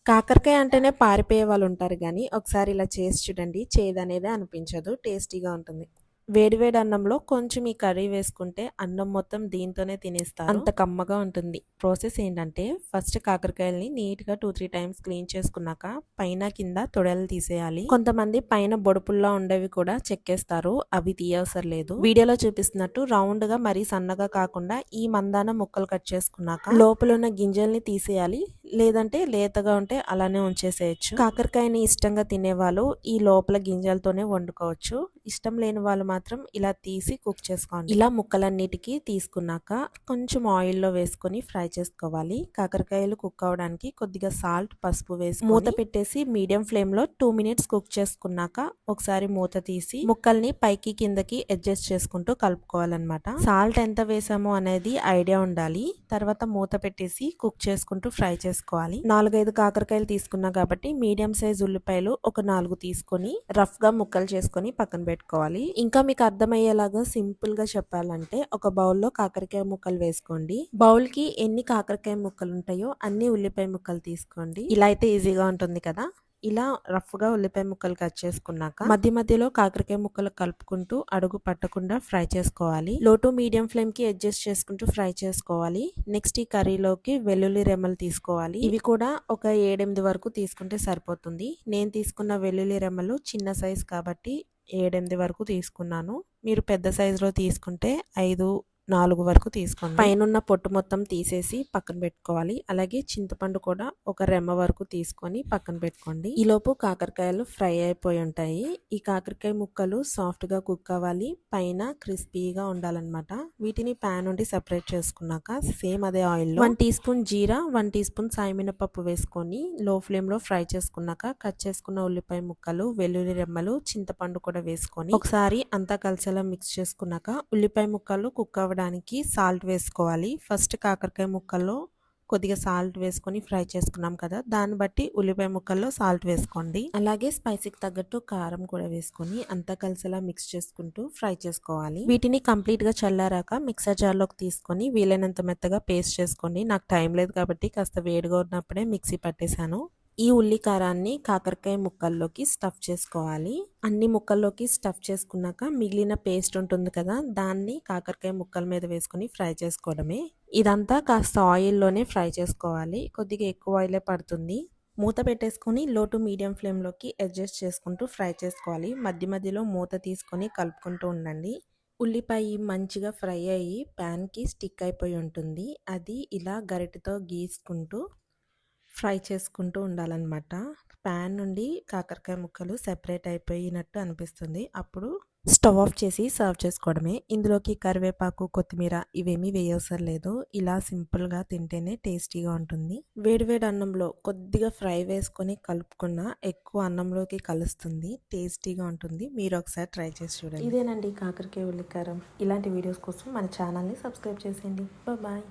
కాకరకాయ అంటేనే పారిపోయే వాళ్ళుంటారు గానీ, ఒకసారి ఇలా చేసి చూడండి. చేదనేదే అనిపించదు. టేస్టీగా ఉంటుంది. వేడి వేడి అన్నంలో కొంచెం ఈ కర్రీ వేసుకుంటే అన్నం మొత్తం దీంతోనే తినేస్తారు. అంత కమ్మగా ఉంటుంది. ప్రాసెస్ ఏంటంటే ఫస్ట్ కాకరకాయల్ని నీట్‌గా 2, 3 టైమ్స్ క్లీన్ చేసుకున్నాక పైన, కింద తొడలు తీసేయాలి. కొంతమంది పైన బొడుపుల్లా ఉండేవి కూడా చెక్కేస్తారు. అవి తీయవసరం లేదు. వీడియోలో చూపిస్తున్నట్టు రౌండ్‌గా మరీ సన్నగా కాకుండా ఈ మందాన ముక్కలు కట్ చేసుకున్నాక లోపలున్న గింజల్ని తీసేయాలి. లేదంటే లేతగా ఉంటే అలానే ఉంచేసేయచ్చు. కాకరకాయని ఇష్టంగా తినేవాళ్ళు ఈ లోపల గింజలతోనే వండుకోవచ్చు. ఇష్టం లేని వాళ్ళు మాత్రం ఇలా తీసి కుక్ చేసుకోండి. ఇలా ముక్కలన్నిటికీ తీసుకున్నాక కొంచెం ఆయిల్లో వేసుకొని ఫ్రై చేసుకోవాలి. కాకరకాయలు కుక్ అవడానికి కొద్దిగా సాల్ట్, పసుపు వేసి మూత పెట్టేసి మీడియం ఫ్లేమ్ లో 2 మినిట్స్ కుక్ చేసుకున్నాక ఒకసారి మూత తీసి ముక్కల్ని పైకి కిందకి అడ్జస్ట్ చేసుకుంటూ కలుపుకోవాలన్నమాట. సాల్ట్ ఎంత వేసామో అనేది ఐడియా ఉండాలి. తర్వాత మూత పెట్టేసి కుక్ చేసుకుంటూ ఫ్రై చేసుకోవాలి. 4-5 కాకరకాయలు తీసుకున్నా కాబట్టి మీడియం సైజ్ ఉల్లిపాయలు ఒక 4 తీసుకొని రఫ్ గా ముక్కలు చేసుకొని పక్కన పెట్టుకోవాలి. ఇంకా మీకు అర్థమయ్యేలాగా సింపుల్ గా చెప్పాలంటే ఒక బౌల్లో కాకరకాయ ముక్కలు వేసుకోండి. బౌల్ కి ఎన్ని కాకరకాయ ముక్కలు ఉంటాయో అన్ని ఉల్లిపాయ ముక్కలు తీసుకోండి. ఇలా అయితే ఈజీగా ఉంటుంది కదా. ఇలా రఫ్ గా ఉల్లిపాయ ముక్కలు కట్ చేసుకున్నాక మధ్య మధ్యలో కాకరకాయ ముక్కలు కలుపుకుంటూ అడుగు పట్టకుండా ఫ్రై చేసుకోవాలి. లో టు మీడియం ఫ్లేమ్ కి అడ్జస్ట్ చేసుకుంటూ ఫ్రై చేసుకోవాలి. నెక్స్ట్ ఈ కర్రీలోకి వెల్లుల్లి రెమ్మలు తీసుకోవాలి. ఇవి కూడా ఒక 7-8 వరకు తీసుకుంటే సరిపోతుంది. నేను తీసుకున్న వెల్లుల్లి రెమ్మలు చిన్న సైజ్ కాబట్టి 7-8 వరకు తీసుకున్నాను. మీరు పెద్ద సైజులో తీసుకుంటే 5-4 వరకు తీసుకోండి. పైనున్న పొట్టు మొత్తం తీసేసి పక్కన పెట్టుకోవాలి. అలాగే చింతపండు కూడా ఒక రెమ్మ వరకు తీసుకొని పక్కన పెట్టుకోండి. ఈలోపు కాకరకాయలు ఫ్రై అయిపోయి ఉంటాయి. ఈ కాకరకాయ ముక్కలు సాఫ్ట్ గా కుక్ అవ్వాలి. పైన క్రిస్పీగా ఉండాలన్నమాట. వీటిని ప్యాన్ నుండి సెపరేట్ చేసుకున్నాక సేమ్ అదే ఆయిల్ లో 1 టీ స్పూన్ జీరా, 1 టీ స్పూన్ సాయమినపప్పు వేసుకొని లో ఫ్లేమ్ లో ఫ్రై చేసుకున్నాక కట్ చేసుకున్న ఉల్లిపాయ ముక్కలు, వెల్లుల్లి రెమ్మలు, చింతపండు కూడా వేసుకొని ఒకసారి అంతా కలిసేలా మిక్స్ చేసుకున్నాక ఉల్లిపాయ ముక్కలు కుక్ అవ్వడానికి సాల్ట్ వేసుకోవాలి. ఫస్ట్ కాకరకాయ ముక్కల్లో కొద్దిగా సాల్ట్ వేసుకొని ఫ్రై చేసుకున్నాం కదా, దాన్ని బట్టి ఉల్లిపాయ ముక్కల్లో సాల్ట్ వేసుకోండి. అలాగే స్పైసీకి తగ్గట్టు కారం కూడా వేసుకొని అంతా కలిసేలా మిక్స్ చేసుకుంటూ ఫ్రై చేసుకోవాలి. వీటిని కంప్లీట్ గా చల్లారాక మిక్సర్ జార్లోకి తీసుకొని వీలైనంత మెత్తగా పేస్ట్ చేసుకోండి. నాకు టైం లేదు కాబట్టి కాస్త వేడిగా ఉన్నప్పుడే మిక్సీ పట్టేశాను. ఈ ఉల్లి కారాన్ని కాకరకాయ ముక్కల్లోకి స్టఫ్ చేసుకోవాలి. అన్ని ముక్కల్లోకి స్టఫ్ చేసుకున్నాక మిగిలిన పేస్ట్ ఉంటుంది కదా, దాన్ని కాకరకాయ ముక్కల మీద వేసుకొని ఫ్రై చేసుకోవడమే. ఇదంతా కాస్త ఆయిల్లోనే ఫ్రై చేసుకోవాలి. కొద్దిగా ఎక్కువ ఆయిలే పడుతుంది. మూత పెట్టేసుకొని లో టు మీడియం ఫ్లేమ్లోకి అడ్జస్ట్ చేసుకుంటూ ఫ్రై చేసుకోవాలి. మధ్య మధ్యలో మూత తీసుకొని కలుపుకుంటూ ఉండండి. ఉల్లిపాయ మంచిగా ఫ్రై అయ్యి ప్యాన్కి స్టిక్ అయిపోయి ఉంటుంది. అది ఇలా గరిటెతో గీసుకుంటూ ఫ్రై చేసుకుంటూ ఉండాలన్నమాట. ప్యాన్ నుండి కాకరకాయ ముక్కలు సెపరేట్ అయిపోయినట్టు అనిపిస్తుంది. అప్పుడు స్టవ్ ఆఫ్ చేసి సర్వ్ చేసుకోవడమే. ఇందులోకి కరివేపాకు, కొత్తిమీర ఇవేమీ వేయవసరం లేదు. ఇలా సింపుల్గా తింటేనే టేస్టీగా ఉంటుంది. వేడివేడి అన్నంలో కొద్దిగా ఫ్రై వేసుకొని కలుపుకున్న ఎక్కువ అన్నంలోకి కలుస్తుంది. టేస్టీగా ఉంటుంది. మీరు ఒకసారి ట్రై చేసి చూడండి. ఇదేనండి కాకరకాయ ఉల్లికారం. ఇలాంటి వీడియోస్ కోసం మన ఛానల్ని సబ్స్క్రైబ్ చేసేయండి. బాయ్.